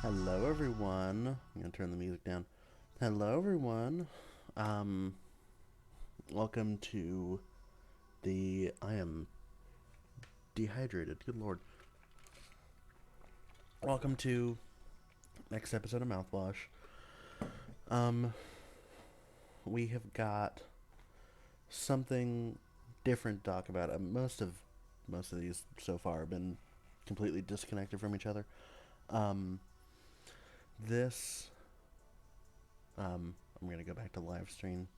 Hello, everyone. I'm gonna turn the music down. Hello, everyone. Um, Welcome to the. I am dehydrated. Good lord. Welcome to next episode of Mouthwash. Um, we have got something different to talk about. Most of these so far have been completely disconnected from each other. Um, this. I'm gonna go back to live stream.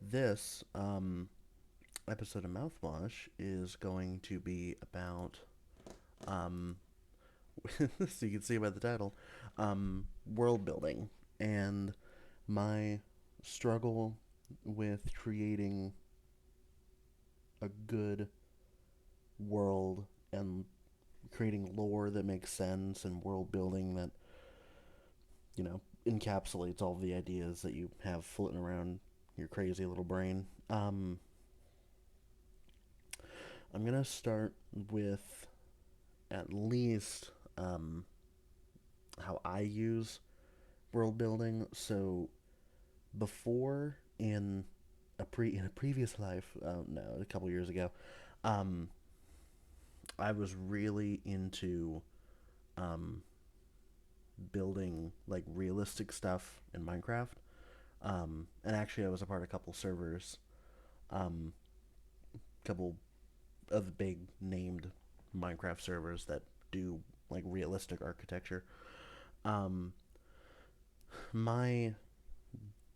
This episode of Mouthwash is going to be about, um, so you can see by the title, world building and my struggle with creating a good world and creating lore that makes sense and world building that, encapsulates all the ideas that you have floating around your crazy little brain. I'm going to start with at least how I use world building. So before in a previous life, no, a couple years ago, um, I was really into um, building like realistic stuff in Minecraft. And actually, I was a part of a couple servers, um, couple of the big named Minecraft servers that do like realistic architecture. Um, my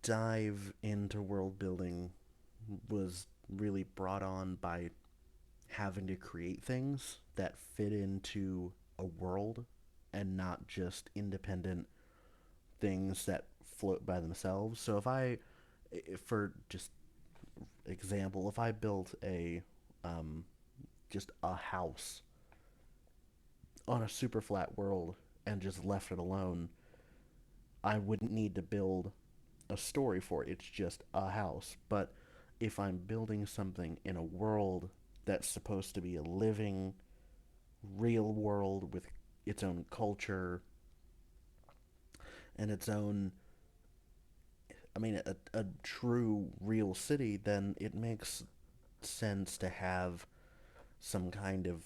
dive into world building was really brought on by having to create things that fit into a world and not just independent things that float by themselves. So for just example, if I built um, just a house on a super flat world and just left it alone, I wouldn't need to build a story for it. It's just a house. But if I'm building something in a world that's supposed to be a living, real world with its own culture and its own, a true, real city, then it makes sense to have some kind of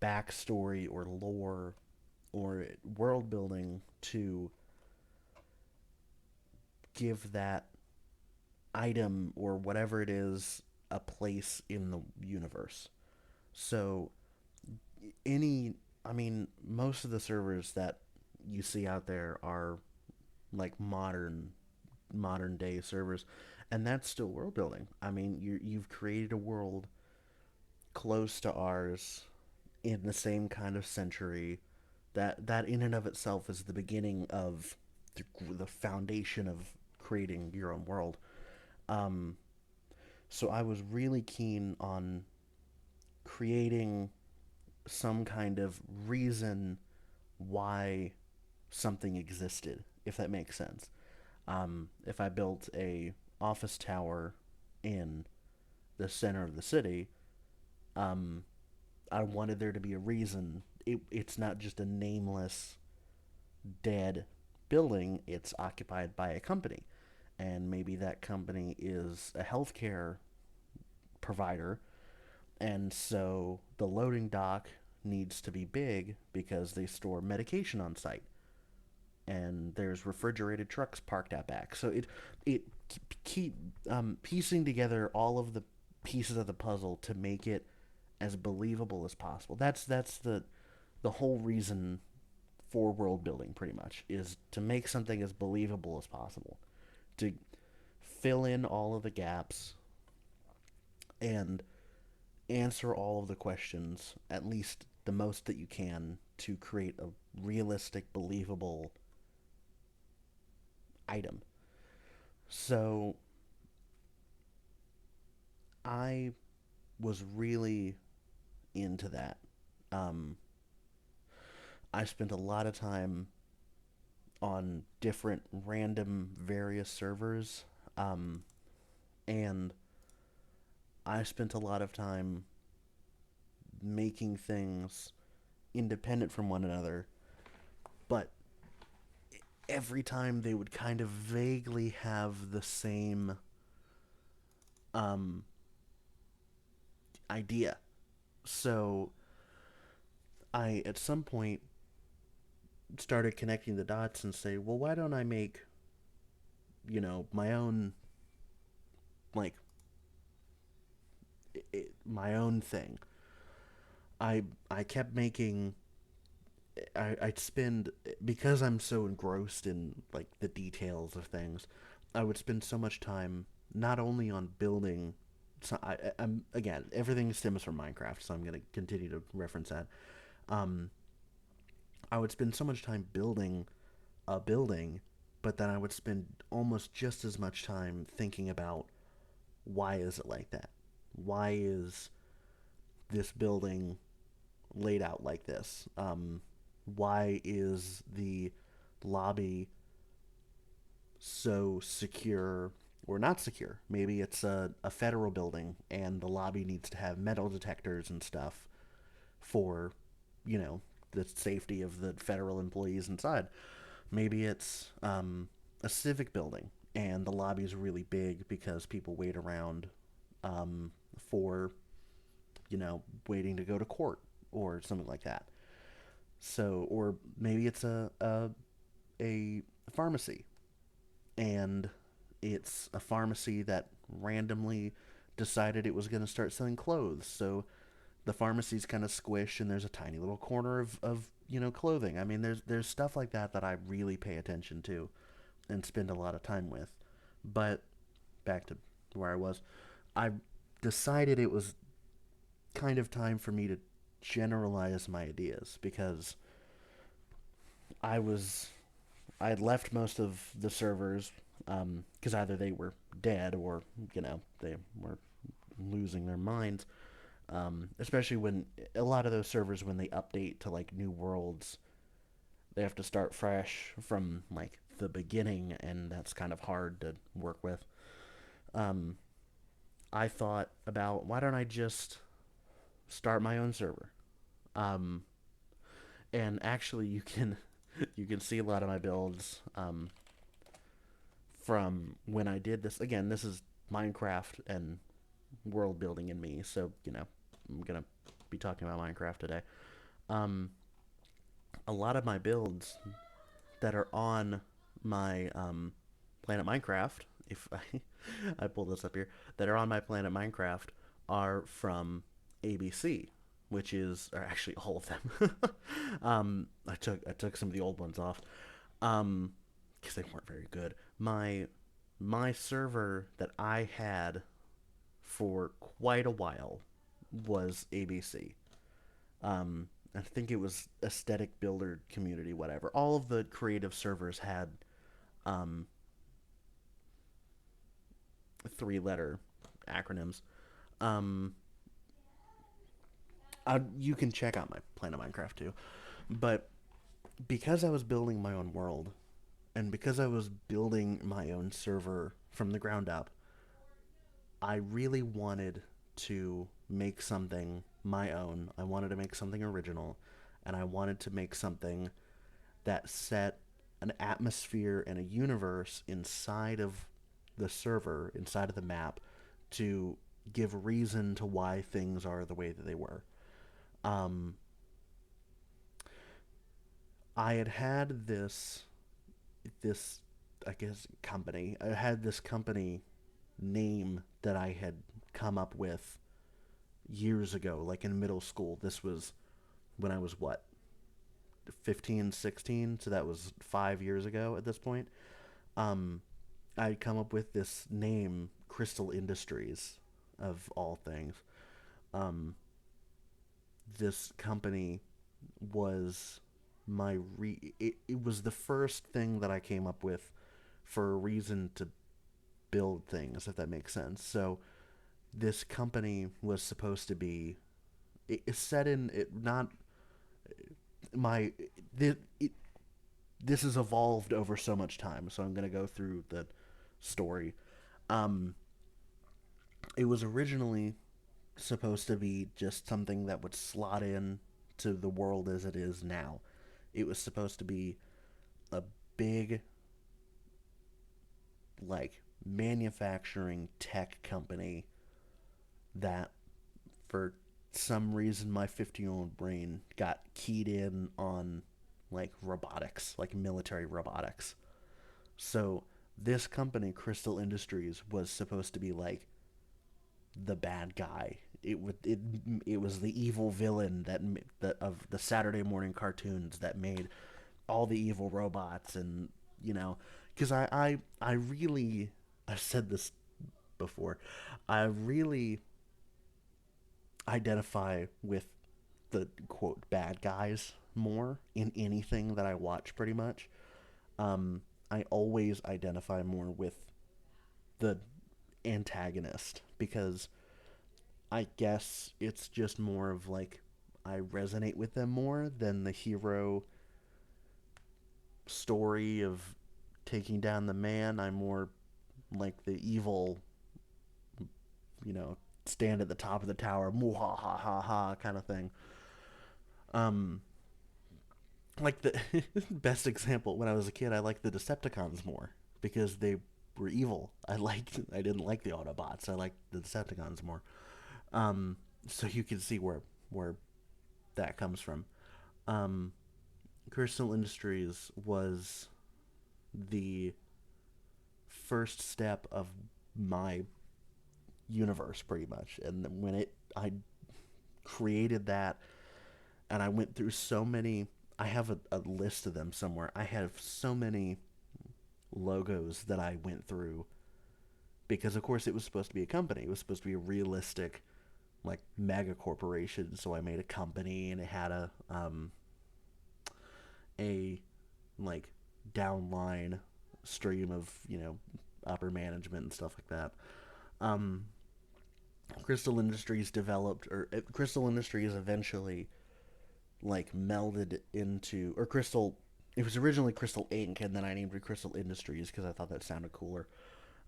backstory or lore or world building to give that item or whatever it is a place in the universe. So any most of the servers that you see out there are like modern day servers, and that's still world building. You've created a world close to ours in the same kind of century. That in and of itself is the beginning of the foundation of creating your own world. um so I was really keen on creating some kind of reason why something existed, if that makes sense. If I built a office tower in the center of the city, um, I wanted there to be a reason. It's not just a nameless, dead building, it's occupied by a company. And maybe that company is a healthcare provider, and so the loading dock needs to be big because they store medication on site, and there's refrigerated trucks parked out back. So it keep piecing together all of the pieces of the puzzle to make it as believable as possible. That's the whole reason for world building, pretty much, is to make something as believable as possible, to fill in all of the gaps and answer all of the questions, at least the most that you can, to create a realistic, believable item. So I was really into that. Um, I spent a lot of time on different random various servers, um, and I spent a lot of time making things independent from one another, but every time they would kind of vaguely have the same um, idea. So I, at some point, started connecting the dots and say, well, why don't I make, my own, like, my own thing. I kept making. I'd spend, because I'm so engrossed in like the details of things. I would spend so much time not only on building. So I'm again, everything stems from Minecraft, so I'm going to continue to reference that. Um, I would spend so much time building a building, but then I would spend almost just as much time thinking about why is it like that? Why is this building laid out like this? Why is the lobby so secure or not secure? Maybe it's a federal building and the lobby needs to have metal detectors and stuff for, you know, the safety of the federal employees inside. Maybe it's a civic building and the lobby is really big because people wait around for, waiting to go to court or something like that. So, or maybe it's a pharmacy, and it's a pharmacy that randomly decided it was going to start selling clothes. So the pharmacy's kind of squished, and there's a tiny little corner of clothing. I mean, there's stuff like that that I really pay attention to and spend a lot of time with. But back to where I was, I decided it was kind of time for me to generalize my ideas because I was I had left most of the servers because either they were dead or they were losing their minds. Especially when a lot of those servers, when they update to like new worlds, they have to start fresh from like the beginning, and that's kind of hard to work with. Um, I thought about why don't I just start my own server? Um, and actually, you can you can see a lot of my builds from when I did this. Again, this is Minecraft and world building in me, so I'm gonna be talking about Minecraft today. Um, a lot of my builds that are on my Planet Minecraft, if I pull this up here, that are on my Planet Minecraft are from ABC, which is, or actually all of them. I took some of the old ones off, because they weren't very good. My server that I had for quite a while was ABC. I think it was Aesthetic Builder Community, whatever. All of the creative servers had um, three-letter acronyms. Um, you can check out my Planet Minecraft too, but because I was building my own world, and because I was building my own server from the ground up, I really wanted to make something my own. I wanted to make something original, and I wanted to make something that set an atmosphere and a universe inside of the server, inside of the map, to give reason to why things are the way that they were. Um, I had this I guess company. I had this company name that I had come up with years ago, like in middle school. This was when I was what, 15, 16, so that was 5 years ago at this point. Um, I'd come up with this name, Crystal Industries, of all things. Um, this company was it was the first thing that I came up with for a reason to build things, if that makes sense. So this company was supposed to be it set in it not my it, this has evolved over so much time, so I'm going to go through the story. um it was originally supposed to be just something that would slot in to the world as it is now. It was supposed to be a big, like, manufacturing tech company that, for some reason, my 50-year-old brain got keyed in on, like, robotics, like military robotics. So this company, Crystal Industries, was supposed to be like the bad guy. It was the evil villain that of the Saturday morning cartoons that made all the evil robots, and you know, because I really, I've said this before, I really identify with the quote bad guys more in anything that I watch pretty much. I always identify more with the antagonist because I guess it's just more of like I resonate with them more than the hero story of taking down the man. I'm more like the evil, you know, stand at the top of the tower, moo ha ha ha ha kind of thing. Um, like the best example when I was a kid, I liked the Decepticons more because they were evil. I didn't like the Autobots. I liked the Decepticons more. Um, so you can see where that comes from. Um, Crystal Industries was the first step of my universe, pretty much. And when I created that, and I went through so many. I have a list of them somewhere. I have so many logos that I went through because, of course, it was supposed to be a company. It was supposed to be a realistic, like, mega corporation. So I made a company, and it had a like downline stream of upper management and stuff like that. Um, Crystal Industries developed, or Crystal Industries eventually like melded into, or Crystal. It was originally Crystal Inc. and then I named it Crystal Industries because I thought that sounded cooler.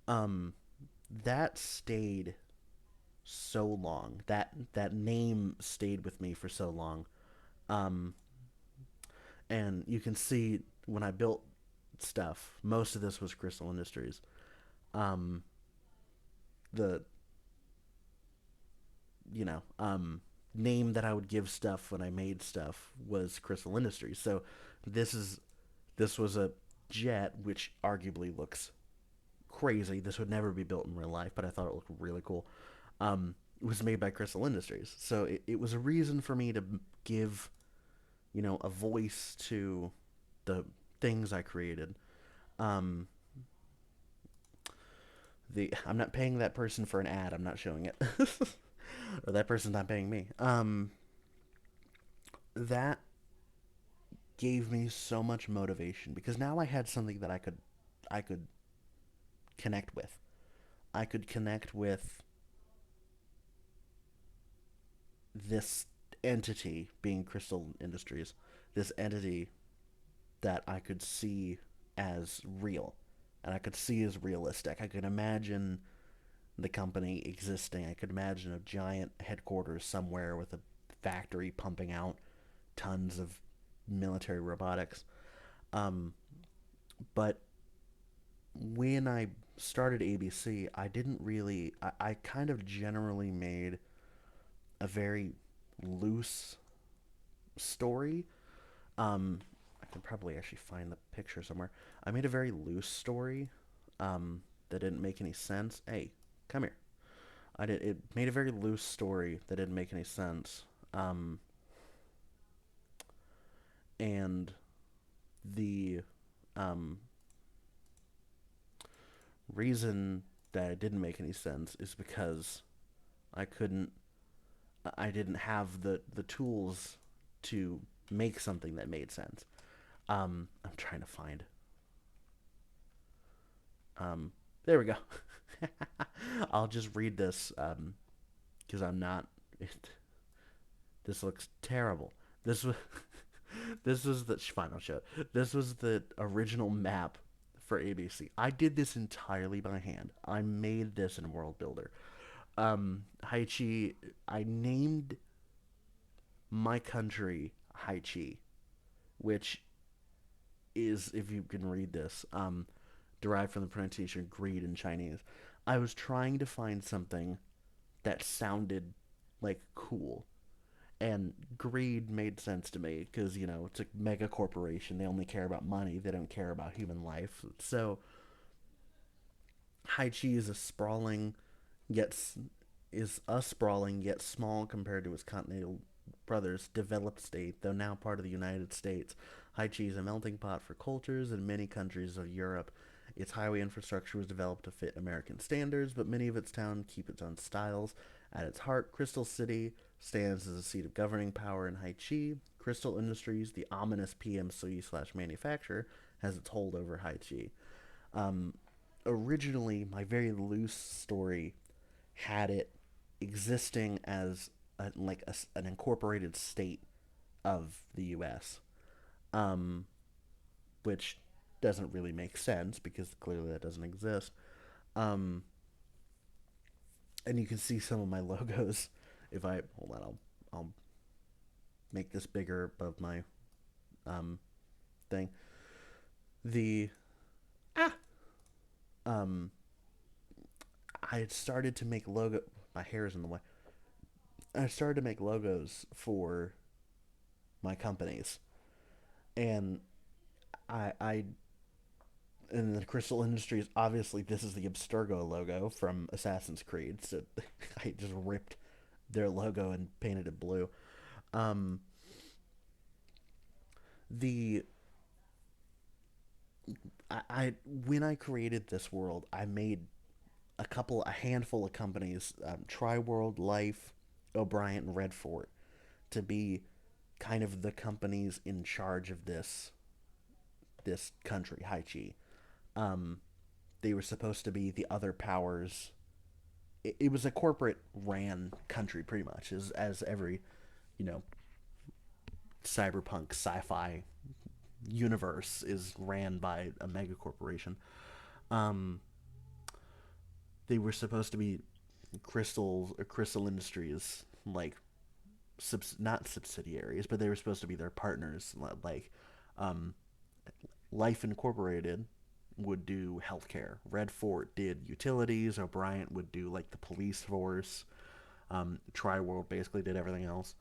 Um, that stayed so long. That name stayed with me for so long. Um, and you can see when I built stuff, most of this was Crystal Industries. Um, the you know name that I would give stuff when I made stuff was Crystal Industries. So this is this was a jet which arguably looks crazy. This would never be built in real life, but I thought it looked really cool. It was made by Crystal Industries, so it was a reason for me to give a voice to the things I created. Um, the I'm not paying that person for an ad. I'm not showing it, or that person's not paying me. That gave me so much motivation because now I had something that I could connect with. I could connect with this entity being Crystal Industries, this entity that I could see as real and I could see as realistic. I could imagine the company existing. I could imagine a giant headquarters somewhere with a factory pumping out tons of military robotics. Um, but when I started ABC, I didn't really. I kind of generally made a very loose story. I can probably actually find the picture somewhere. I made a very loose story that didn't make any sense. Hey, come here. I did. It made a very loose story that didn't make any sense. Um, and the um, reason that it didn't make any sense is because I couldn't. I didn't have the tools to make something that made sense. I'm trying to find. There we go. I'll just read this because I'm not. This looks terrible. This was this was the fine. I'll show it. This was the original map for ABC. I did this entirely by hand. I made this in World Builder. Haichi. I named my country Haichi, which is, if you can read this, derived from the pronunciation greed in Chinese. I was trying to find something that sounded like cool, and greed made sense to me because it's a mega corporation. They only care about money. They don't care about human life. So Haichi is a sprawling yet sprawling yet small compared to its continental brothers developed state, though now part of the United States. Haichi is a melting pot for cultures in many countries of Europe. Its highway infrastructure was developed to fit American standards, but many of its towns keep its own styles. At its heart, Crystal City stands as a seat of governing power in Haichi. Crystal Industries, the ominous PMC slash manufacturer, has its hold over Haichi. Um, Originally, my very loose story had it existing as an incorporated state of the U.S., um, which doesn't really make sense because clearly that doesn't exist. Um, and you can see some of my logos. If I hold on, I'll make this bigger above my um, thing. The ah um, I had started to make logo. My hair is in the way. I started to make logos for my companies, and I in the Crystal Industries, obviously this is the Abstergo logo from Assassin's Creed. So I just ripped their logo and painted it blue. Um, the I when I created this world, I made a handful of companies, Tri World, Life, O'Brien, and Redfort, to be kind of the companies in charge of this country, Haichi. Um, they were supposed to be the other powers. It was a corporate ran country, pretty much, as every you know cyberpunk sci-fi universe is ran by a mega corporation. Um, they were supposed to be Crystal Industries, like not subsidiaries, but they were supposed to be their partners. Like, um, Life Incorporated would do healthcare. Red Fort did utilities. O'Brien would do like the police force. Tri World basically did everything else.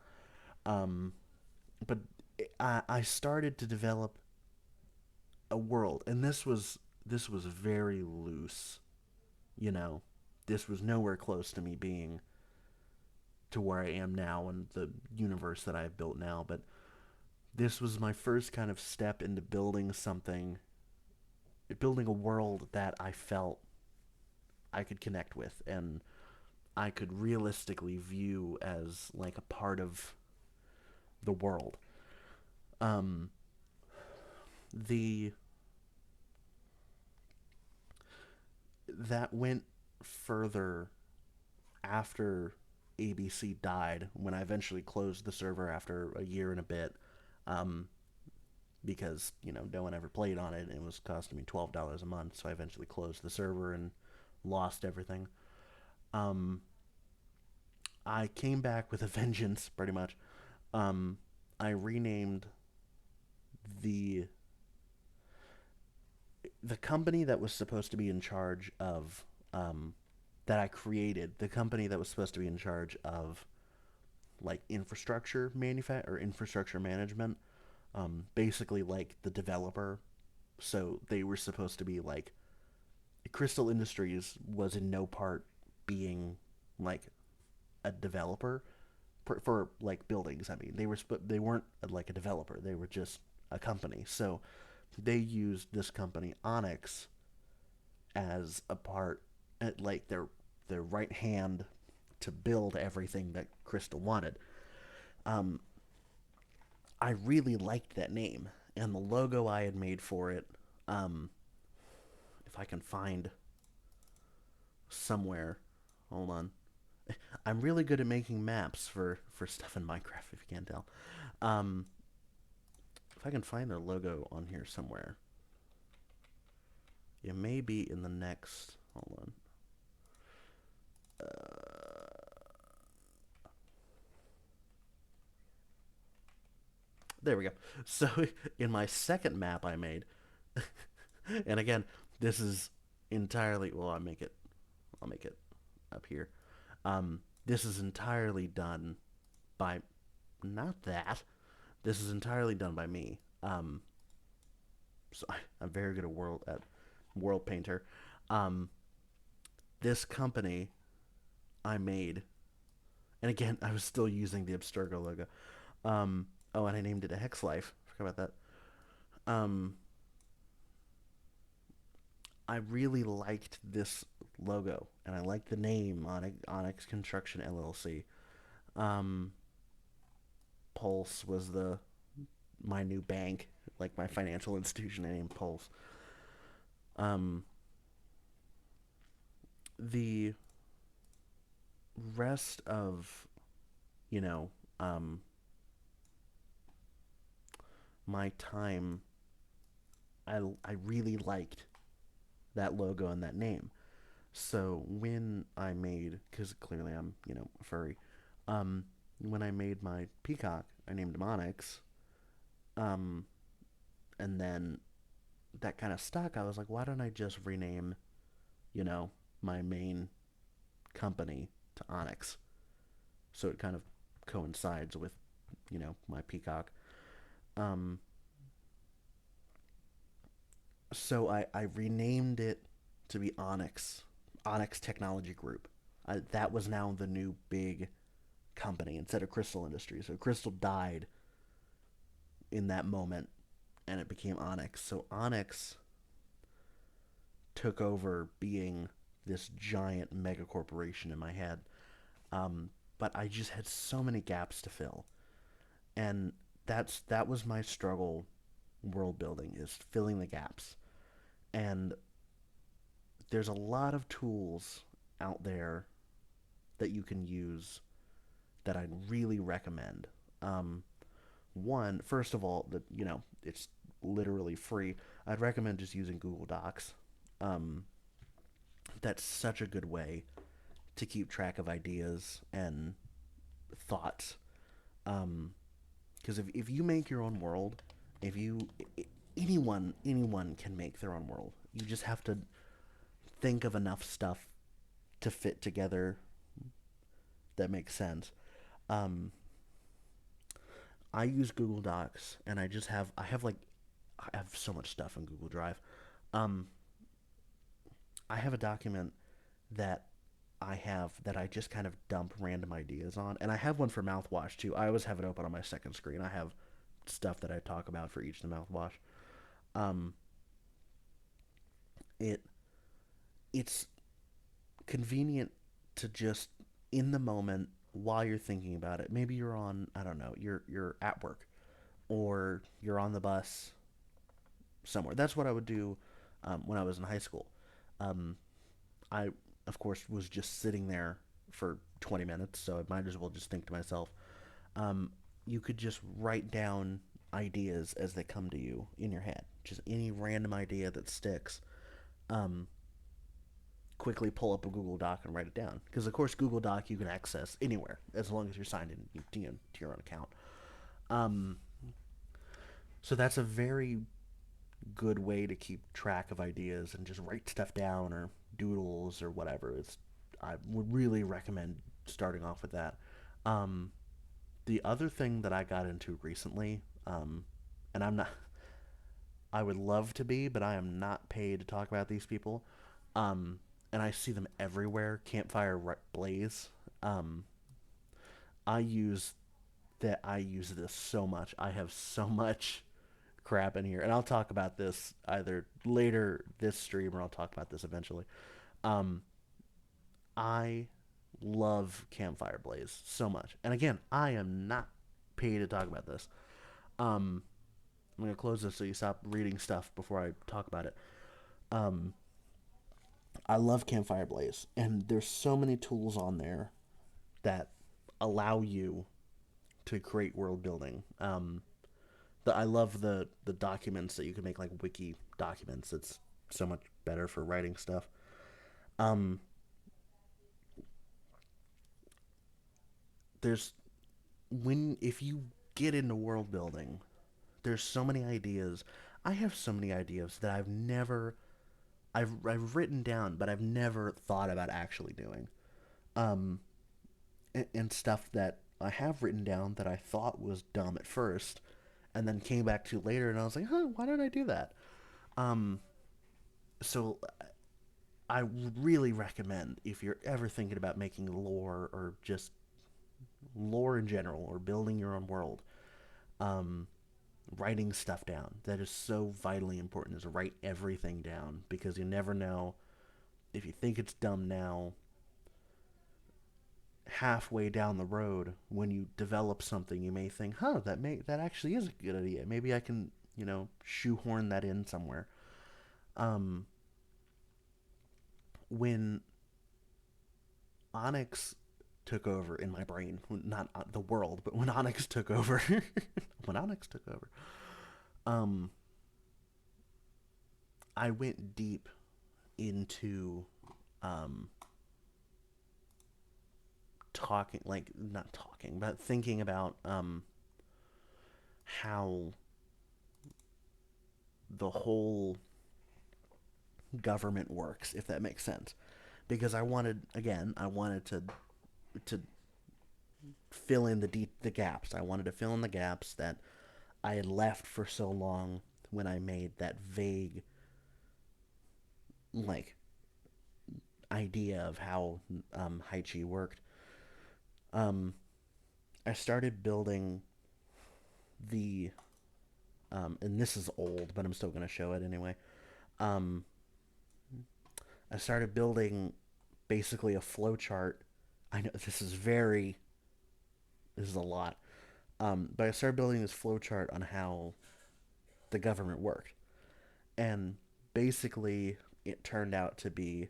Um, but I started to develop a world, and this was very loose. You know, this was nowhere close to me being to where I am now and the universe that I've built now. But this was my first kind of step into building a world that I felt I could connect with and I could realistically view as like a part of the world. Um, the that went further after ABC died when I eventually closed the server after a year and a bit. Um, because no one ever played on it and it was costing me $12 a month, so I eventually closed the server and lost everything. Um, I came back with a vengeance, pretty much. Um, I renamed the the company that was supposed to be in charge of that I created. The company that was supposed to be in charge of like infrastructure management, basically like the developer. So they were supposed to be like Crystal Industries was in no part being like a developer for like buildings. I mean, they weren't like a developer. They were just a company. So they used this company Onyx as a part at like their right hand to build everything that Crystal wanted. Um, I really liked that name and the logo I had made for it. Um, if I can find somewhere, hold on. I'm really good at making maps for stuff in Minecraft. If you can't tell, um, if I can find their logo on here somewhere, it may be in the next. Hold on. There we go. So in my second map I made, and again, this is entirely well. I'll make it up here. This is entirely done by not that. This is entirely done by me. So I'm very good at world painter. Um, this company I made, and again, I was still using the Abstergo logo. Oh, and I named it a Hex Life. Forgot about that. I really liked this logo, and I liked the name Onyx Construction LLC. Um, Pulse was the my new bank, like my financial institution. I named Pulse. Um, the rest of you know um, my time, I really liked that logo and that name. So when I made, because clearly I'm a furry, um, when I made my peacock, I named him Onyx. Um, and then that kind of stuck. I was like, why don't I just rename, you know, my main company to Onyx? So it kind of coincides with, my peacock. Um, so I renamed it to be Onyx Technology Group. That was now the new big company instead of Crystal Industries. So Crystal died in that moment and it became Onyx. So Onyx took over being this giant mega corporation in my head. But I just had so many gaps to fill, and that was my struggle. World building is filling the gaps, and there's a lot of tools out there that you can use that I'd really recommend. Um, One, first of all, that it's literally free. I'd recommend just using Google Docs. Um, that's such a good way to keep track of ideas and thoughts. Because if you make your own world, if you anyone can make their own world. You just have to think of enough stuff to fit together that makes sense. Um, I use Google Docs, and I have so much stuff in Google Drive. Um, I have a document that I just kind of dump random ideas on, and I have one for Mouthwash too. I always have it open on my second screen. I have stuff that I talk about for each of the Mouthwash. Um, it it's convenient to just in the moment while you're thinking about it. Maybe you're on, I don't know, you're at work or you're on the bus somewhere. That's what I would do when I was in high school. Um, I of course was just sitting there for 20 minutes, so I might as well just think to myself. Um, you could just write down ideas as they come to you in your head. Just any random idea that sticks. Um, Quickly pull up a Google Doc and write it down. Because of course, Google Doc you can access anywhere as long as you're signed in to your own account. Um, so that's a very good way to keep track of ideas and just write stuff down or doodles or whatever. I would really recommend starting off with that. Um, the other thing that I got into recently, and I'm not, I would love to be, but I am not paid to talk about these people. Um, and I see them everywhere. Campfire Blaze. Um, I use this so much. I have so much crap in here, and I'll talk about this either later this stream or I'll talk about this eventually. Um, I love Campfire Blaze so much, and again, I am not paid to talk about this. Um, I'm gonna close this so you stop reading stuff before I talk about it. Um, I love Campfire Blaze, and there's so many tools on there that allow you to create world building. I love the documents that you can make like wiki documents. It's so much better for writing stuff. Um, there's when if you get into world building, There's so many ideas. I have so many ideas that I've written down, but I've never thought about actually doing. Um, and stuff that I have written down that I thought was dumb at first, and then came back to later, and I was like, huh, why did I do that? Um, so I really recommend if you're ever thinking about making lore or just lore in general or building your own world, um, writing stuff down. That is so vitally important. Is write everything down because you never know if you think it's dumb now. Halfway down the road, when you develop something, you may think, "Huh, that actually is a good idea. Maybe I can, shoehorn that in somewhere." Um, when Onyx took over in my brain, not the world, but when Onyx took over, when Onyx took over, um, I went deep into um, talking, like not talking, but thinking about how the whole government works, if that makes sense. Because I wanted to fill in the gaps. I wanted to fill in the gaps that I had left for so long when I made that vague like idea of how Haichi worked. Um, I started building the and this is old, but I'm still going to show it anyway. Um, I started building basically a flow chart. I know this is a lot, but I started building this flow chart on how the government worked, and basically it turned out to be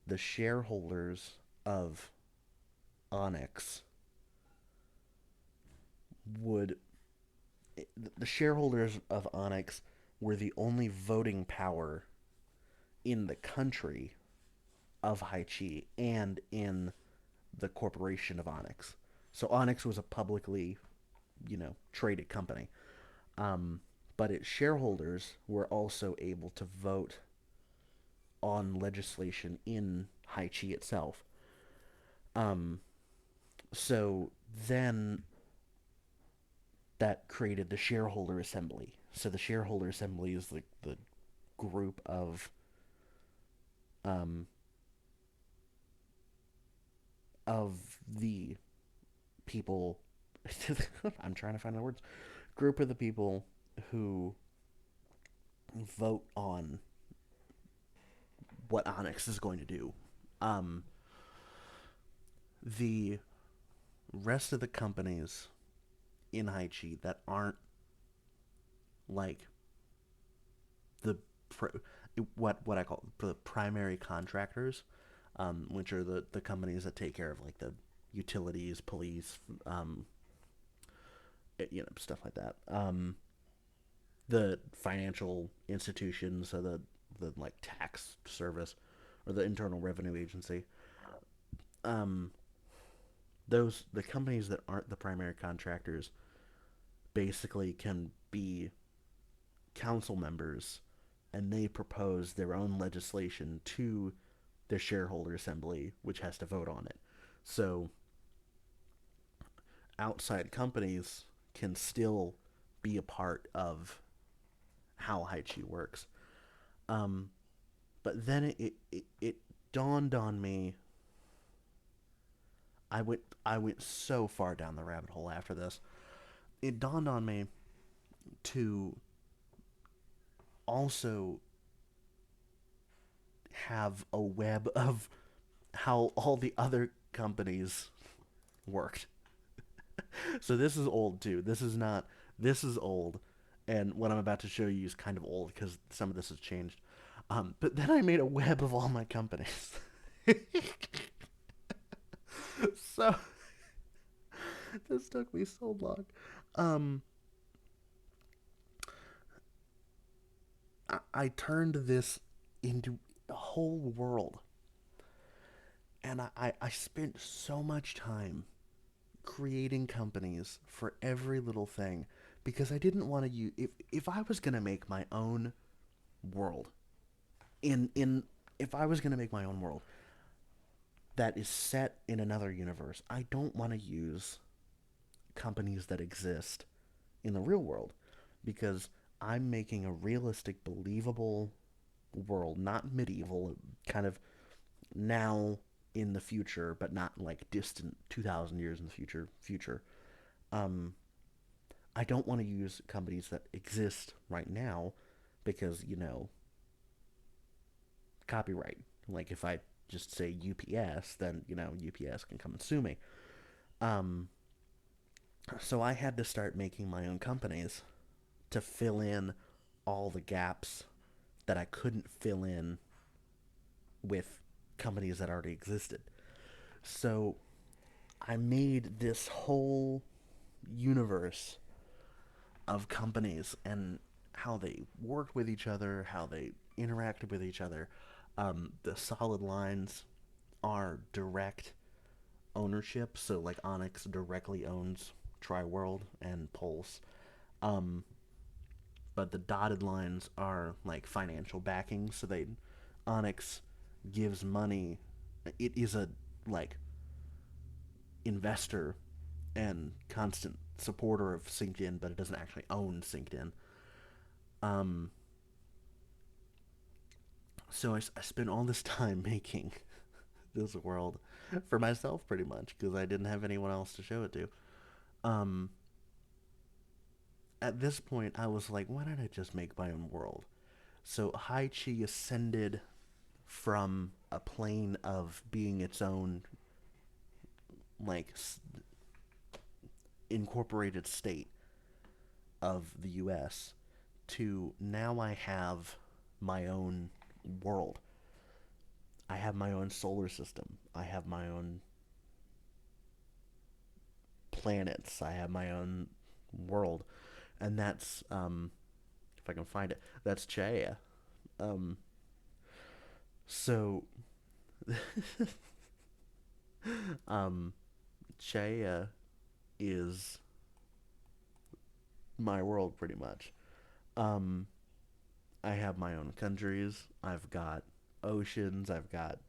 the shareholders of Onyx would the shareholders of Onyx were the only voting power in the country of Haichi and in the corporation of Onyx. So Onyx was a publicly, traded company. Um, but its shareholders were also able to vote on legislation in Haichi itself. Um, so then that created the shareholder assembly. So the shareholder assembly is the group um, of the people. I'm trying to find the words. Group of the people who vote on what Onyx is going to do. Um, the rest of the companies in Haichi that aren't like the what I call the primary contractors, which are the companies that take care of like the utilities, police, stuff like that. The financial institutions, so the like tax service or the Internal Revenue Agency. Um, the companies that aren't the primary contractors basically can be council members, and they propose their own legislation to their shareholder assembly, which has to vote on it. So outside companies can still be a part of how Haichi works. Um, but then it dawned on me. I went so far down the rabbit hole after this. It dawned on me to also have a web of how all the other companies worked. So this is old too. This is not. This is old, and what I'm about to show you is kind of old because some of this has changed. But then I made a web of all my companies. So this took me so long. Um, I turned this into a whole world, and I spent so much time creating companies for every little thing because I didn't want to use if I was gonna make my own world in if I was gonna make my own world that is set in another universe, I don't want to use companies that exist in the real world because I'm making a realistic, believable world, not medieval, kind of now in the future, but not like distant 2,000 years in the future. Um, I don't want to use companies that exist right now because, copyright. Like if I just say UPS, then, UPS can come and sue me. Um, so I had to start making my own companies to fill in all the gaps that I couldn't fill in with companies that already existed. So I made this whole universe of companies and how they worked with each other, how they interacted with each other. The solid lines are direct ownership, so like Onyx directly owns Tri-World and Pulse. Um, but the dotted lines are like financial backing, so they Onyx gives money. It is a like investor and constant supporter of Synced In, but it doesn't actually own Synced In. Um, so I spent all this time making this world for myself, pretty much, because I didn't have anyone else to show it to. Um, at this point, I was like, why don't I just make my own world? So Hai Chi ascended from a plane of being its own, like, incorporated state of the US to now I have my own world. I have my own solar system. I have my own planets. I have my own world. And that's, if I can find it, that's Chaya. Um, so, um, Chaya is my world pretty much. Um, I have my own countries. I've got oceans. I've got,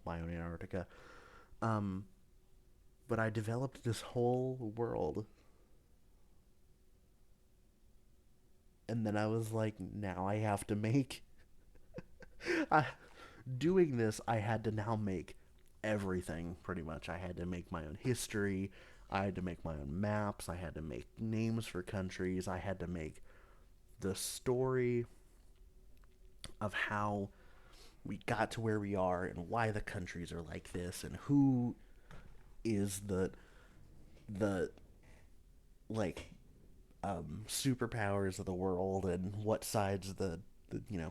my own Antarctica. Um, but I developed this whole world. And then I was like, now I have to make. I, doing this, I had to now make everything pretty much. I had to make my own history. I had to make my own maps. I had to make names for countries. I had to make the story of how we got to where we are and why the countries are like this and who is the like superpowers of the world and what side's the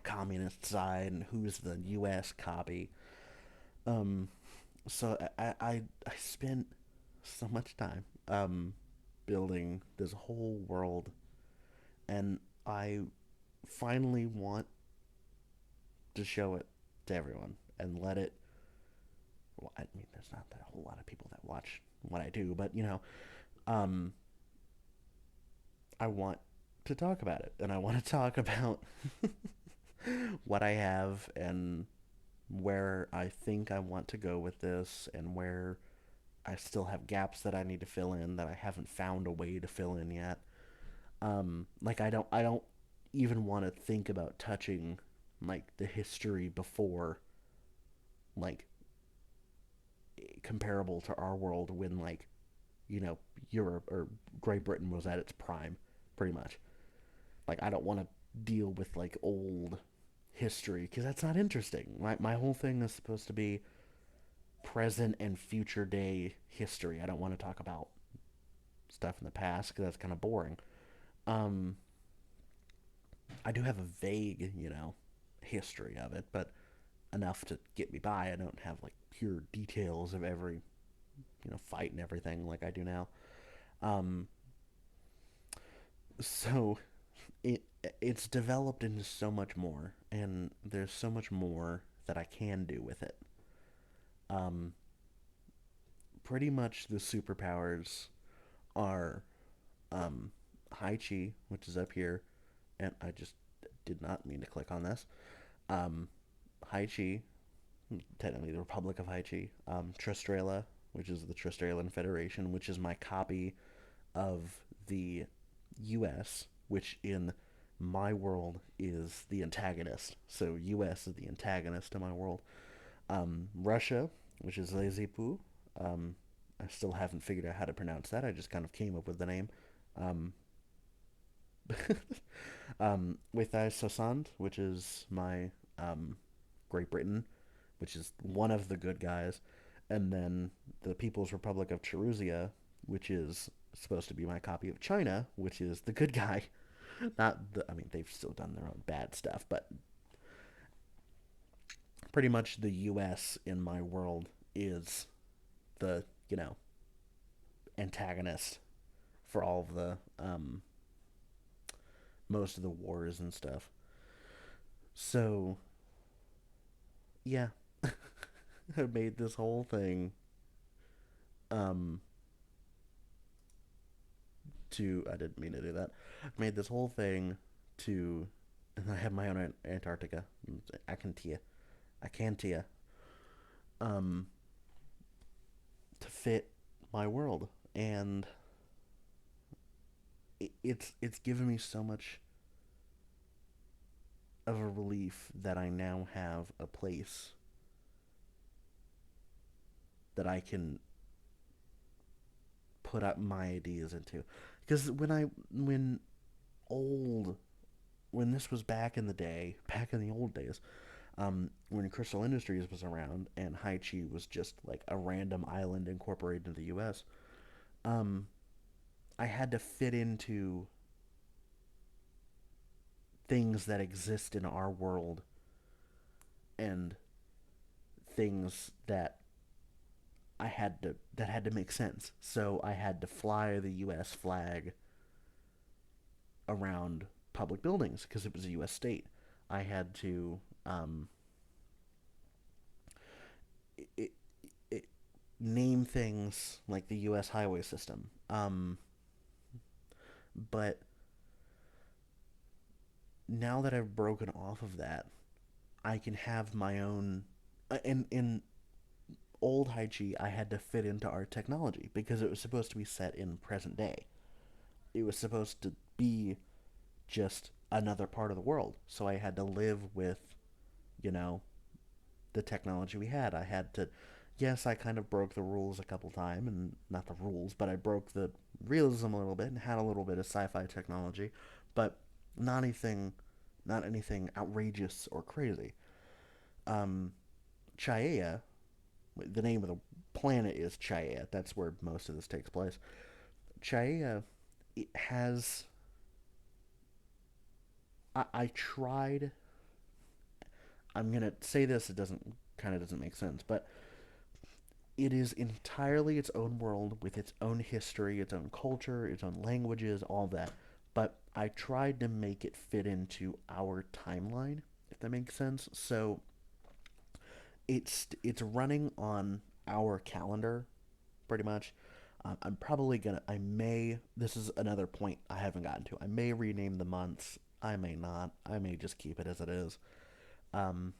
communist side and who's the U.S. copy. Um, so I spent so much time building this whole world, and I finally want to show it to everyone and let it. Well, I mean, there's not that a whole lot of people that watch what I do, but um, I want to talk about it, and I want to talk about what I have and where I think I want to go with this, and where I still have gaps that I need to fill in that I haven't found a way to fill in yet. Like I don't even want to think about touching like the history before like comparable to our world when like you know Europe or Great Britain was at its prime, pretty much. Like I don't want to deal with like old history because that's not interesting. My whole thing is supposed to be present and future day history. I don't want to talk about stuff in the past because that's kind of boring. Um, I do have a vague, history of it, but enough to get me by. I don't have like pure details of every, fight and everything like I do now. Um, so it it's developed into so much more, and there's so much more that I can do with it. Um, Pretty much the superpowers are, um, Haichi, which is up here, and I just did not mean to click on this. Um, Haichi, technically the Republic of Haichi. Tristrela, which is the Tristralan Federation, which is my copy of the U.S., which in my world is the antagonist. So U.S. is the antagonist in my world. Russia, which is Lezipu. I still haven't figured out how to pronounce that. I just kind of came up with the name. Um, with Sosand, which is my Great Britain, which is one of the good guys, and then the People's Republic of Cherussia, which is supposed to be my copy of China, which is the good guy. Not the, I mean, they've still done their own bad stuff, but pretty much the U.S. in my world is the antagonist for all of the most of the wars and stuff. So yeah, I made this whole thing um to I didn't mean to do that. I made this whole thing to and I have my own Antarctica. Acantia. Acantia. Um to fit my world. And it's given me so much of a relief that I now have a place that I can put up my ideas into. Because when old when this was back in the day, back in the old days, when Crystal Industries was around and Haichi was just like a random island incorporated into the U.S., um, I had to fit into things that exist in our world and things that had to make sense. So I had to fly the U.S. flag around public buildings because it was a U.S. state. I had to it, it, name things like the U.S. highway system. But now that I've broken off of that, I can have my own. In old Haichi, I had to fit into our technology because it was supposed to be set in present day. It was supposed to be just another part of the world. So I had to live with, you know, the technology we had. I had to, yes, I kind of broke the rules a couple times, and not the rules, but I broke the realism a little bit and had a little bit of sci-fi technology, but not anything, not anything outrageous or crazy. Um, Chaea, the name of the planet is Chaea. That's where most of this takes place. Chaea it has. I tried. I'm gonna say this. It doesn't kind of doesn't make sense, but it is entirely its own world with its own history, its own culture, its own languages, all that. But I tried to make it fit into our timeline, if that makes sense. So it's running on our calendar, pretty much. I'm probably gonna. I may. This is another point I haven't gotten to. I may rename the months. I may not. I may just keep it as it is. Um,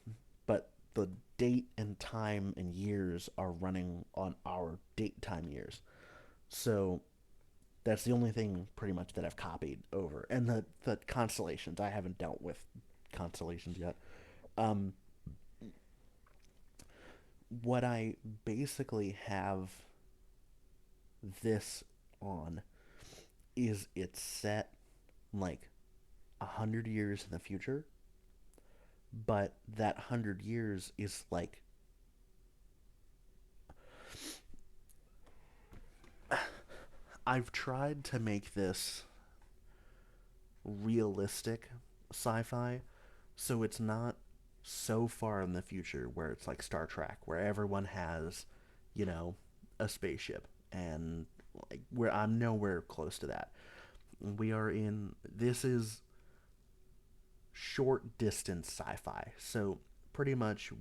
but the date and time and years are running on our date time years. So that's the only thing pretty much that I've copied over. And the constellations, I haven't dealt with constellations yet. Um, what I basically have this on is it's set like 100 years in the future, but that 100 years is like I've tried to make this realistic sci-fi, so it's not so far in the future where it's like Star Trek, where everyone has, you know, a spaceship, and like where I'm nowhere close to that. We are in this is short distance sci-fi, so pretty much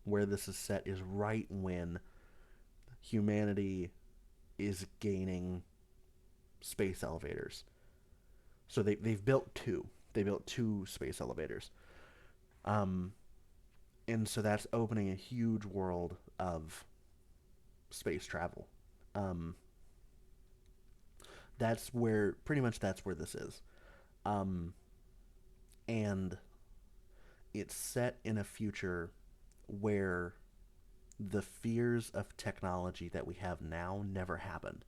where this is set is right when humanity is gaining space elevators. So they've built two. They built two space elevators. Um, and so that's opening a huge world of space travel. Um, that's where pretty much that's where this is. Um, and it's set in a future where the fears of technology that we have now never happened.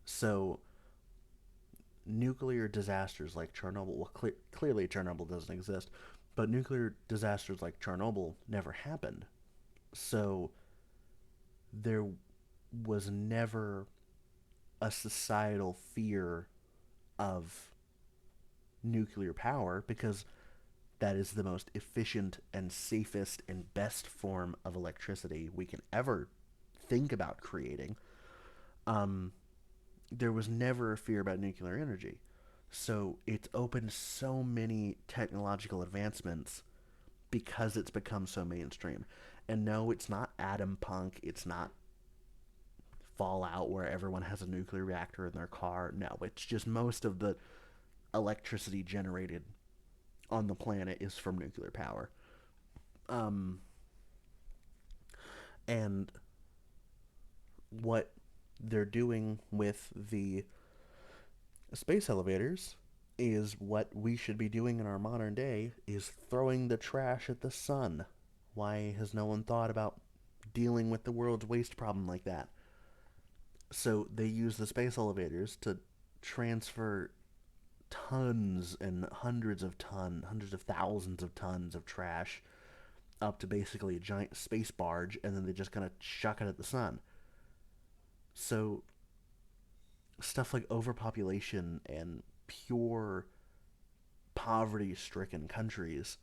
So nuclear disasters like Chernobyl, well, clearly Chernobyl doesn't exist, but nuclear disasters like Chernobyl never happened. So there was never a societal fear of nuclear power because that is the most efficient and safest and best form of electricity we can ever think about creating. Um, there was never a fear about nuclear energy. So it's opened so many technological advancements because it's become so mainstream. And no, it's not atom punk. It's not Fallout where everyone has a nuclear reactor in their car. No, it's just most of the electricity generated on the planet is from nuclear power. Um, and what they're doing with the space elevators is what we should be doing in our modern day is throwing the trash at the sun. Why has no one thought about dealing with the world's waste problem like that? So they use the space elevators to transfer tons and hundreds of thousands of tons of trash up to basically a giant space barge, and then they're just gonna chuck it at the sun. So stuff like overpopulation and pure poverty-stricken countries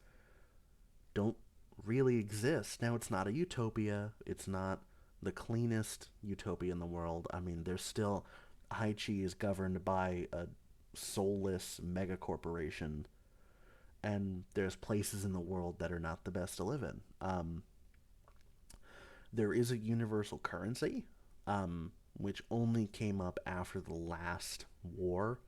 don't really exist. Now, it's not a utopia. It's not the cleanest utopia in the world. I mean, there's still Haichi is governed by a soulless mega corporation, and there's places in the world that are not the best to live in. There is a universal currency, which only came up after the last war,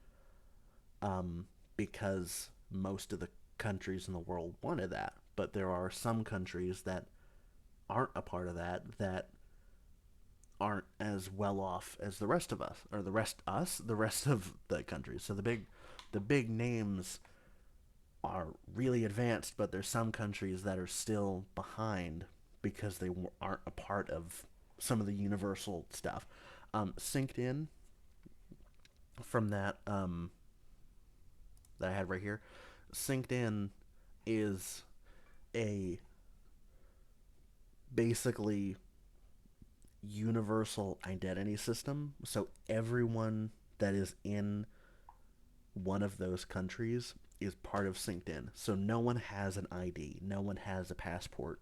because most of the countries in the world wanted that. But there are some countries that aren't a part of that aren't as well off as the rest of us, or the rest of the countries. So the big names are really advanced, but there's some countries that are still behind because they aren't a part of some of the universal stuff. Synced in from that I had right here. Synced in is a basically universal identity system. So everyone that is in one of those countries is part of synced in. So no one has an ID, no one has a passport.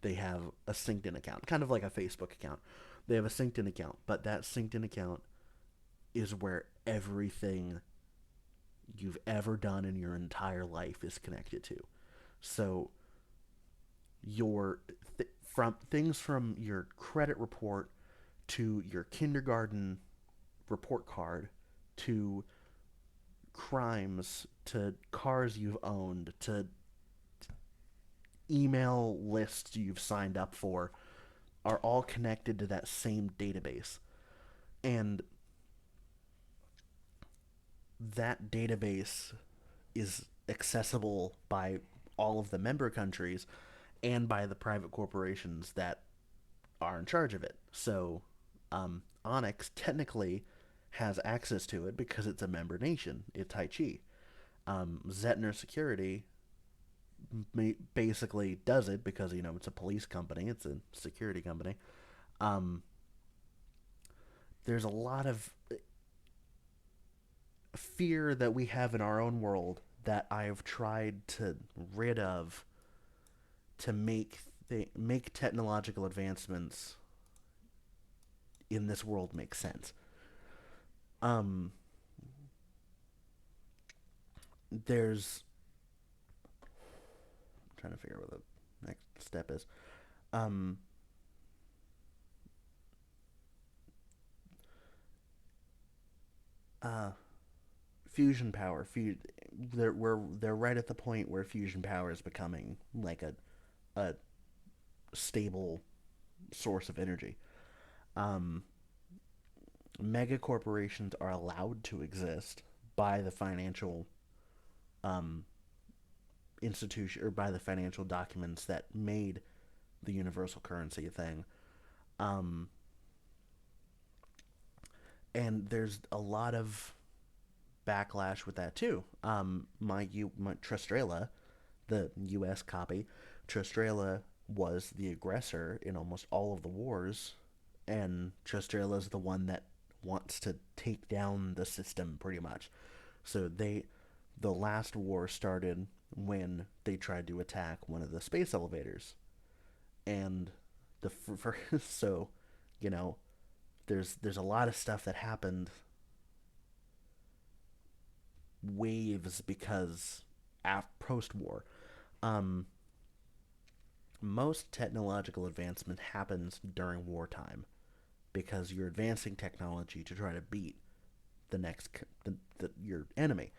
They have a synced in account, kind of like a Facebook account. They have a synced in account, but that synced in account is where everything you've ever done in your entire life is connected to. So your from things from your credit report to your kindergarten report card to crimes to cars you've owned to email lists you've signed up for are all connected to that same database. And that database is accessible by all of the member countries and by the private corporations that are in charge of it. So, Onyx technically has access to it because it's a member nation. It's Tai Chi. Zetner Security basically does it because it's a police company, it's a security company. Um, there's a lot of fear that we have in our own world that I've tried to rid of to make technological advancements in this world make sense. Um, there's I'm trying to figure out what the next step is. Um, fusion power. They're right at the point where fusion power is becoming like a stable source of energy. Um, Mega corporations are allowed to exist by the financial um, institution or by the financial documents that made the universal currency a thing. Um, and there's a lot of backlash with that too. My Tristrela, the U.S. copy, Tristrela was the aggressor in almost all of the wars, and Tristrela is the one that wants to take down the system pretty much. So the last war started when they tried to attack one of the space elevators, and the first, so you know there's a lot of stuff that happened waves because post war. Um, Most technological advancement happens during wartime because you're advancing technology to try to beat the next your enemy.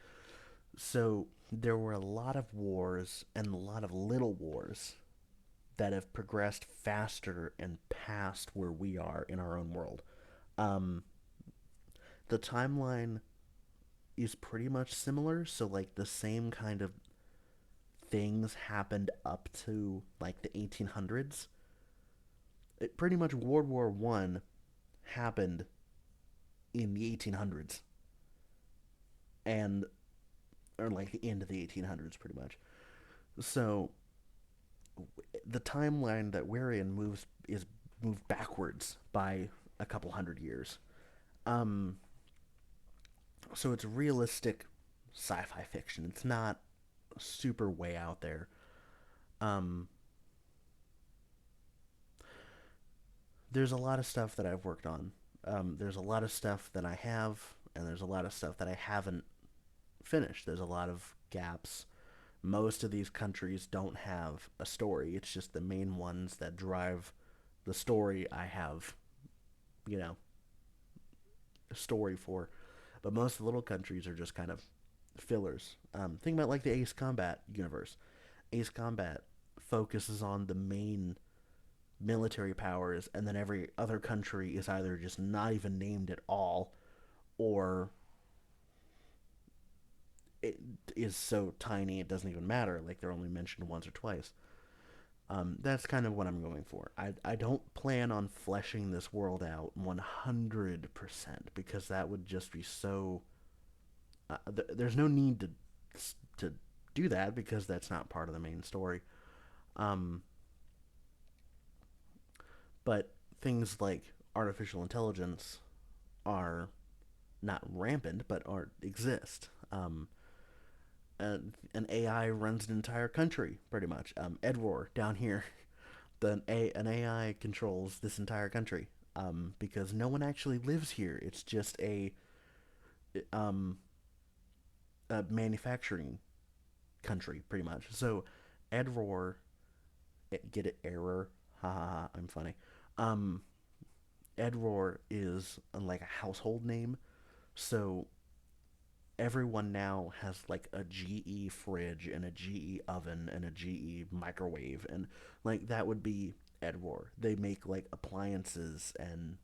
So there were a lot of wars and a lot of little wars that have progressed faster and past where we are in our own world. Um, the timeline is pretty much similar, so like the same kind of things happened up to like the 1800s. Pretty much World War One happened in the 1800s, and or like the end of the 1800s, pretty much. So the timeline that we're in is moved backwards by a couple hundred years. Um, so it's realistic sci-fi fiction. It's not super way out there. Um, there's a lot of stuff that I've worked on. There's a lot of stuff that I have, and there's a lot of stuff that I haven't finished. There's a lot of gaps. Most of these countries don't have a story. It's just the main ones that drive the story I have, you know, a story for. But most of the little countries are just kind of fillers. Think about like the Ace Combat universe. Ace Combat focuses on the main military powers, and then every other country is either just not even named at all, or it is so tiny it doesn't even matter. Like they're only mentioned once or twice. That's kind of what I'm going for. I don't plan on fleshing this world out 100% because that would just be so. There's no need to do that because that's not part of the main story. Um, but things like artificial intelligence are not rampant, but are exist. An AI runs an entire country, pretty much. Edwar down here, an AI controls this entire country because no one actually lives here. It's just um, a manufacturing country, pretty much. So Edwar, get it, error, ha ha ha, I'm funny. Um, Edwar is like a household name, so everyone now has like a GE fridge and a GE oven and a GE microwave, and like that would be Edwar. They make like appliances and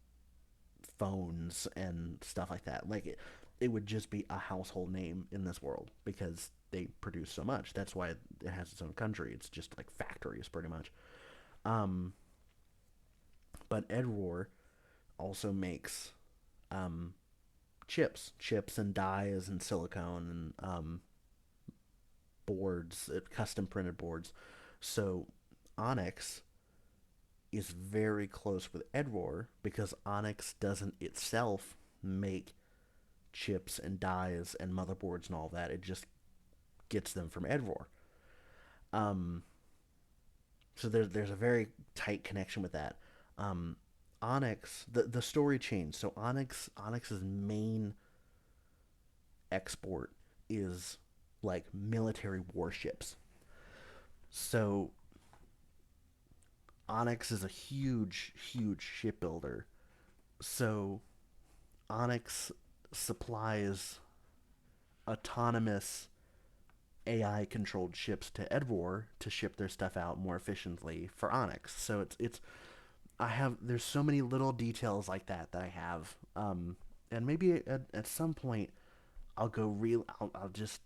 phones and stuff like that. Like it would just be a household name in this world because they produce so much. That's why it has its own country. It's just like factories pretty much. Um, but Edwar also makes um, chips and dies and silicone and boards, custom printed boards. So Onyx is very close with Edwar because Onyx doesn't itself make chips and dies and motherboards and all that. It just gets them from Edwar. Um, so there's a very tight connection with that. Um, Onyx, the story changed. So Onyx's main export is like military warships. So Onyx is a huge shipbuilder. So Onyx supplies autonomous AI controlled ships to Edwar to ship their stuff out more efficiently for Onyx. So it's I have there's so many little details like that that I have, and maybe at some point I'll go real. I'll just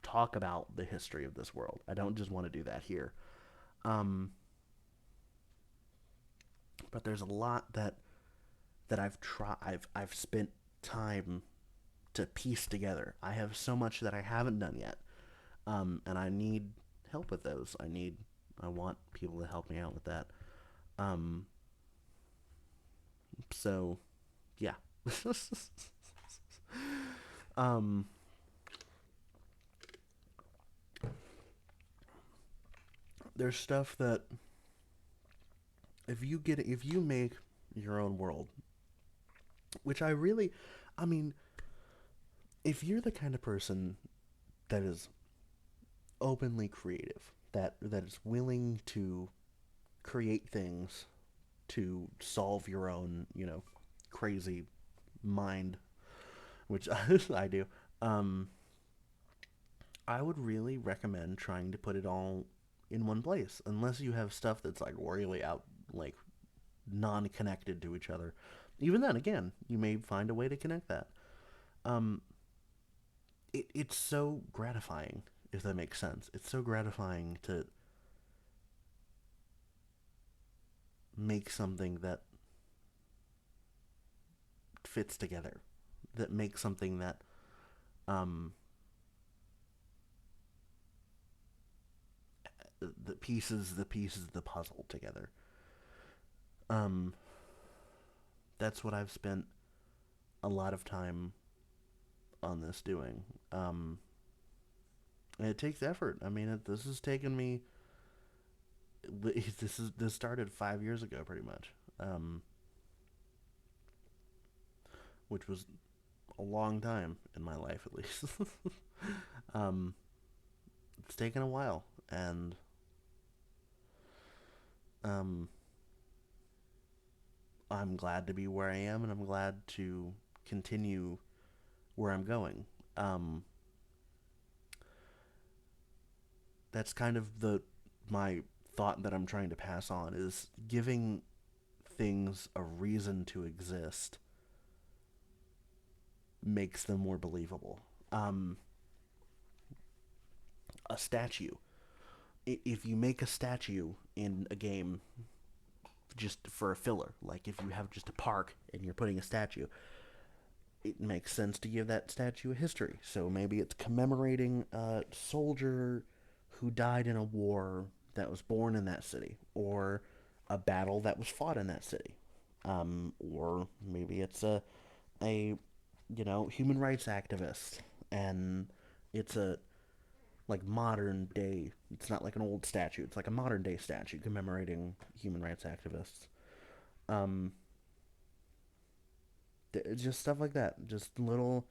talk about the history of this world. I don't just want to do that here. Um, but there's a lot that I've spent time to piece together. I have so much that I haven't done yet, and I need help with those. I want people to help me out with that. Um, so yeah. um, there's stuff that if you make your own world, which I mean, if you're the kind of person that is openly creative, that is willing to create things to solve your own, crazy mind, which I do. Um, I would really recommend trying to put it all in one place, unless you have stuff that's like really out, like non-connected to each other. Even then, again, you may find a way to connect that. Um, it's so gratifying, if that makes sense. It's so gratifying to make something that fits together, that makes something that um, the pieces of the puzzle together. Um, that's what I've spent a lot of time on this doing. Um, and it takes effort. I mean, this has taken me. This started 5 years ago, pretty much, which was a long time in my life, at least. um, it's taken a while, and um, I'm glad to be where I am, and I'm glad to continue where I'm going. Um, that's kind of the my thought that I'm trying to pass on is giving things a reason to exist makes them more believable. Um, a statue. If you make a statue in a game just for a filler, like if you have just a park and you're putting a statue, it makes sense to give that statue a history. So maybe it's commemorating a soldier who died in a war that was born in that city, or a battle that was fought in that city, or maybe it's a human rights activist, and it's a like modern day. It's not like an old statue. It's like a modern day statue commemorating human rights activists. Um, just stuff like that. Just little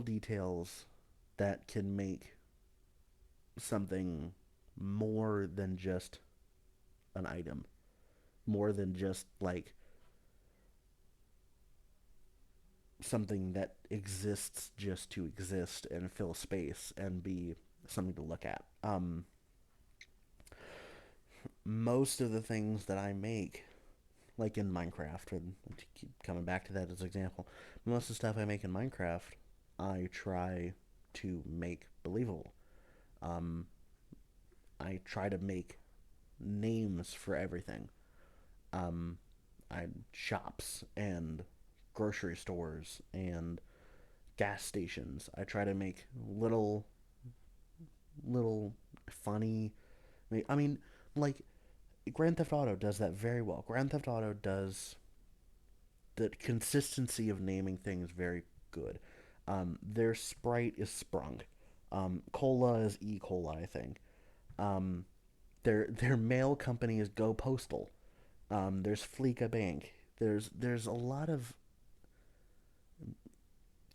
details that can make something more than just an item, more than just like something that exists just to exist and fill space and be something to look at. Most of the things that I make, like in Minecraft, and to keep coming back to that as an example, most of the stuff I make in Minecraft, I try to make believable. Um, I try to make names for everything. Um, I shops and grocery stores and gas stations. I try to make little funny. I mean, like Grand Theft Auto does that very well. Grand Theft Auto does the consistency of naming things very good. Their sprite is Sprung. Cola is E. Cola, I think. Um, their mail company is Go Postal. There's Fleeka Bank. There's a lot of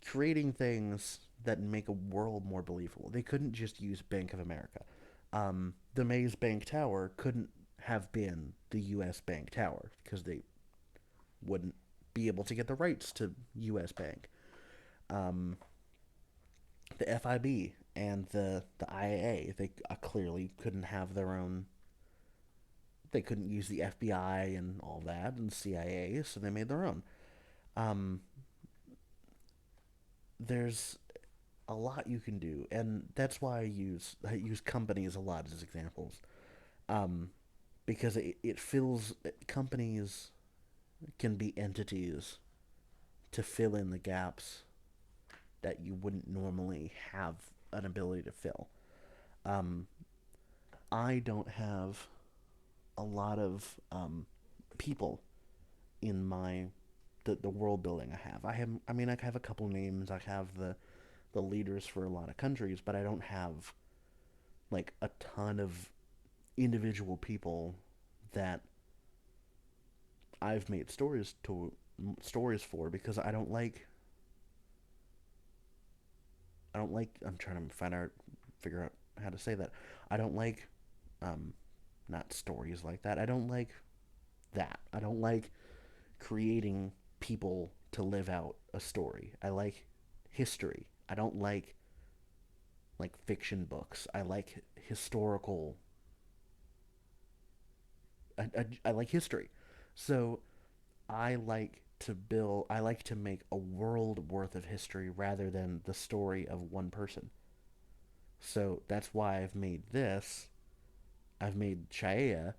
creating things that make a world more believable. They couldn't just use Bank of America. The Maze Bank Tower couldn't have been the U.S. Bank Tower because they wouldn't be able to get the rights to U.S. Bank. Um, the FIB and the IAA. They clearly couldn't have their own. They couldn't use the FBI and all that and CIA, so they made their own. Um, there's a lot you can do, and that's why I use companies a lot as examples. Um, because it fills companies can be entities to fill in the gaps that you wouldn't normally have an ability to fill. Um, I don't have a lot of people in my the world building I have. I mean I have a couple names. I have the leaders for a lot of countries, but I don't have like a ton of individual people that I've made stories for because I don't like I'm trying to figure out how to say that. I don't like um not stories like that. I don't like that. I don't like creating people to live out a story. I like history. I don't like fiction books. I like historical. I like history. So I like to make a world worth of history rather than the story of one person. So that's why I've made Chaea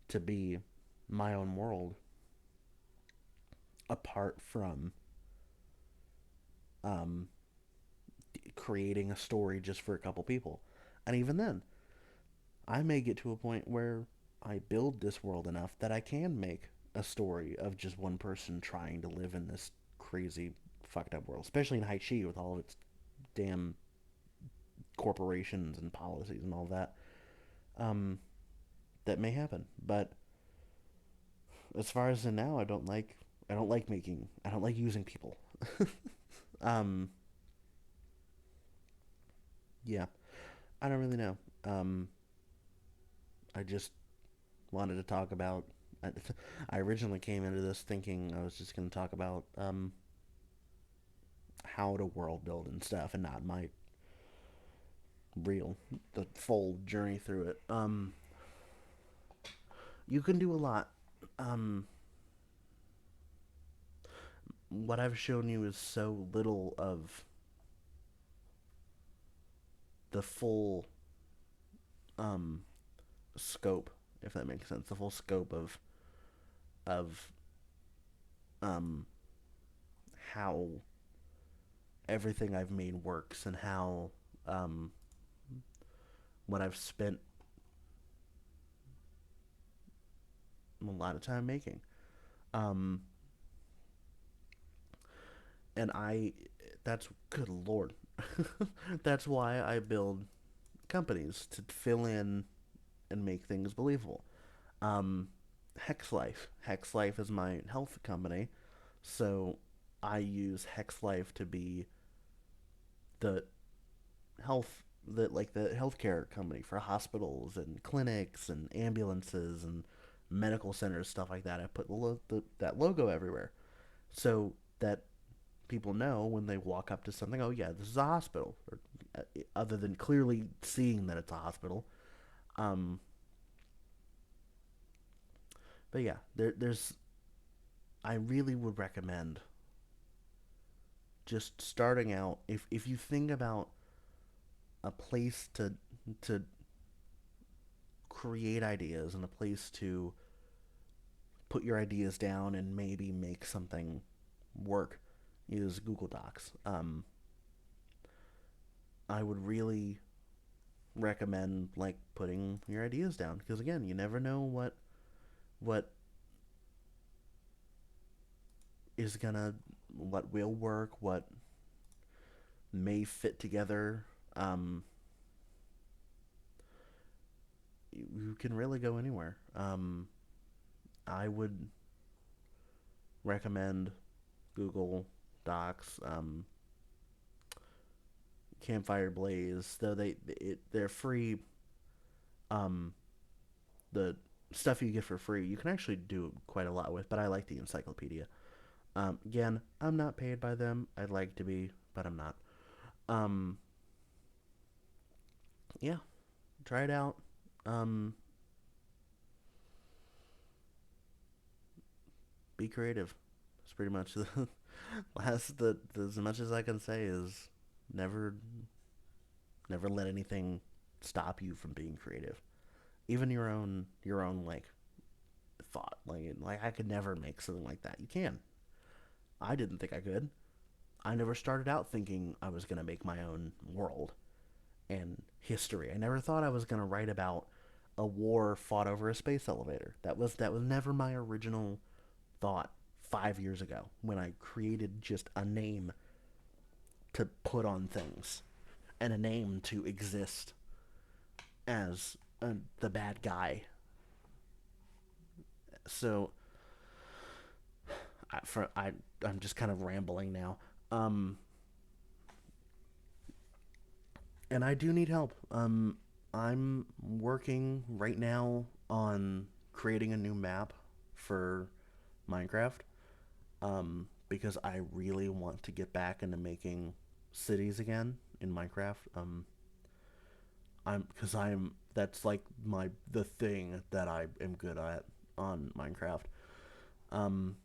to be my own world apart from um, creating a story just for a couple people. And even then, I may get to a point where I build this world enough that I can make a story of just one person trying to live in this crazy, fucked up world, especially in Haichi with all of its damn corporations and policies and all that. Um, that may happen, but as far as in now, I don't like using people. um, yeah, I don't really know. I just wanted to talk about. I originally came into this thinking I was just going to talk about how to world build and stuff, and not my real the full journey through it. You can do a lot. Um, what I've shown you is so little of the full um scope, if that makes sense. The full scope of um how everything I've made works and how um what I've spent a lot of time making. Um, and that's good lord, that's why I build companies to fill in and make things believable. Um, Hex Life is my health company, so I use Hex Life to be the the healthcare company for hospitals and clinics and ambulances and medical centers, stuff like that. I put that logo everywhere so that people know when they walk up to something, oh yeah, this is a hospital, or other than clearly seeing that it's a hospital. Um, but yeah, there's I really would recommend just starting out. If you think about a place to create ideas and a place to put your ideas down and maybe make something work, is Google Docs. I would really recommend like putting your ideas down because again, you never know what is gonna what will work, what may fit together. Um, you can really go anywhere. I would recommend Google Docs, Campfire Blaze, though they're free. Um, the stuff you get for free, you can actually do quite a lot with. But I like the encyclopedia. Again, I'm not paid by them. I'd like to be, but I'm not. Um, yeah, try it out. Um, be creative. It's pretty much the as much as I can say is never never let anything stop you from being creative. Even your own like thought. Like I could never make something like that. You can. I didn't think I could. I never started out thinking I was gonna make my own world and history. I never thought I was gonna write about a war fought over a space elevator. That was never my original thought 5 years ago when I created just a name to put on things and a name to exist as the bad guy. So I'm just kind of rambling now. Um, and I do need help. I'm working right now on creating a new map for Minecraft. Because I really want to get back into making cities again in Minecraft. I'm because I'm that's like the thing that I am good at on Minecraft. Um,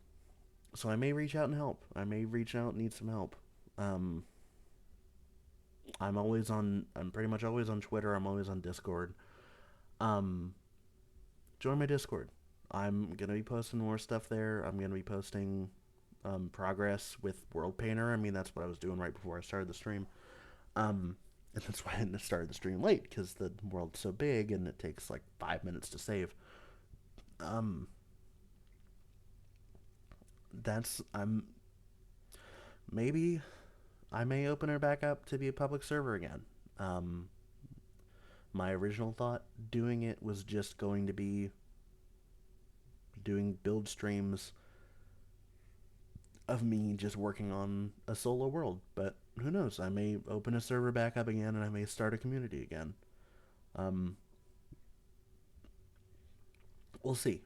so I may reach out and help. I may reach out and need some help. Um, I'm pretty much always on Twitter. I'm always on Discord. Um, join my Discord. I'm gonna be posting more stuff there. I'm gonna be posting progress with World Painter. I mean, that's what I was doing right before I started the stream. Um, and that's why I started the stream late because the world's so big and it takes like 5 minutes to save. Um, that's I'm maybe I may open her back up to be a public server again. Um, my original thought doing it was just going to be doing build streams of me just working on a solo world. But who knows? I may open a server back up again and I may start a community again. Um, we'll see.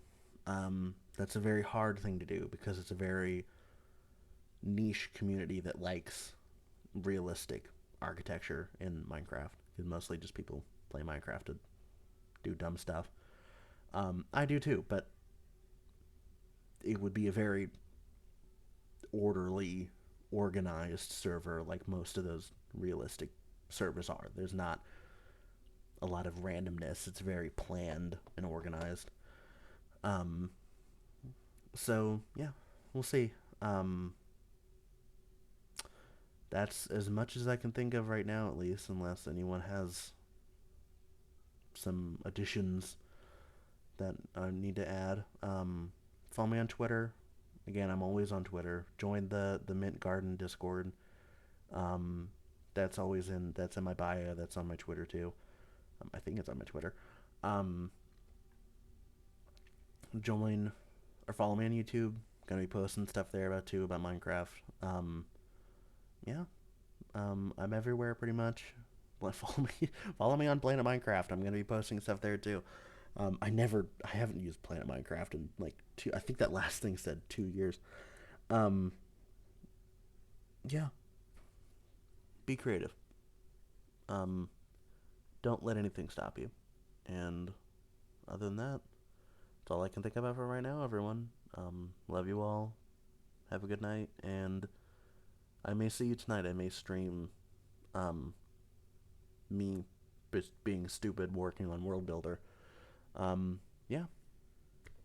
That's a very hard thing to do because it's a very niche community that likes realistic architecture in Minecraft. Because mostly just people play Minecraft to do dumb stuff. I do too, but it would be a very orderly, organized server like most of those realistic servers are. There's not a lot of randomness. It's very planned and organized. Um, so yeah, we'll see. Um, that's as much as I can think of right now, at least, unless anyone has some additions that I need to add. Follow me on Twitter. Again, I'm always on Twitter. Join the Mint Garden Discord. Um, that's in my bio. That's on my Twitter too. I think it's on my Twitter. Um, join or follow me on YouTube. Gonna be posting stuff there about Minecraft. Yeah. I'm everywhere pretty much. Follow me, follow me on Planet Minecraft. I'm gonna be posting stuff there too. I haven't used Planet Minecraft in like two. I think that last thing said 2 years. Um, yeah. Be creative. Um, don't let anything stop you. And other than that, that's all I can think about for right now, everyone. Love you all. Have a good night, and I may see you tonight. I may stream um, me being stupid working on World Builder. Yeah,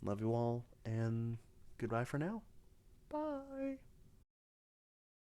love you all, and goodbye for now. Bye.